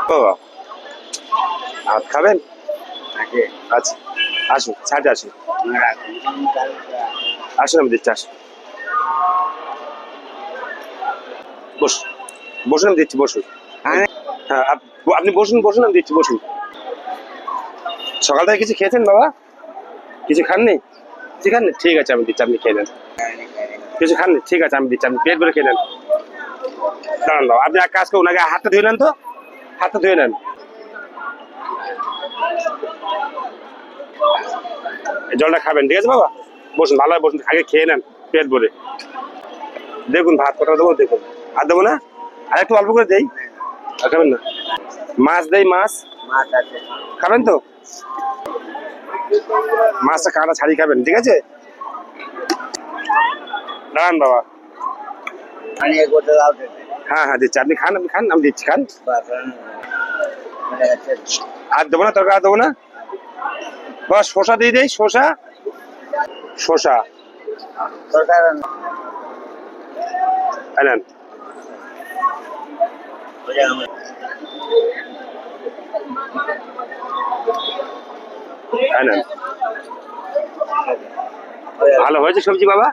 বাবা ভাত খাবেন? আচ্ছা আসুন, সাইডে আসুন, আসুন আমি দিচ্ছি, আসুন বসুন, বসুন আমি দিচ্ছি, বসুন। হ্যাঁ আপনি বসুন, বসুন আমি দিচ্ছি, বসুন। সকাল থেকে কিছু খেয়েছেন বাবা? কিছু খাননি? কিছু খাননি? ঠিক আছে আমি দিচ্ছি, আপনি খেয়ে নেন। কিছু খাননি? ঠিক আছে আমি দিচ্ছি, আপনি পেট ভরে খেয়ে নেন। দাঁড়ান বাবা, আপনি এক কাজ করুন, আগে হাতটা ধুয়ে নেন তো, হাতটা ধুয়ে নেন। জলটা খাবেন, ঠিক আছে বাবা? বসুন, ভালোভাবে বসুন, আগে খেয়ে নেন পেট ভরে। দেখুন ভাত কটা দেবো, দেখুন। আর দেবো না? আর একটু অল্প করে দেই। আর খাবেন না? মাছ দেই, মাছ খাবেন তো? মাছটা কাঁটা ছাড়িয়ে খাবেন, ঠিক আছে? দাঁড়ান বাবা, হ্যাঁ হ্যাঁ দিচ্ছি, আপনি খান, আপনি খান, আমি দিচ্ছি, খান। আর দেবো না, তরকারি আর দেবো না। বাবা শসা দিয়ে দেই, শসা, শসা নেন। নেন, ভালো হয়েছে সবজি বাবা?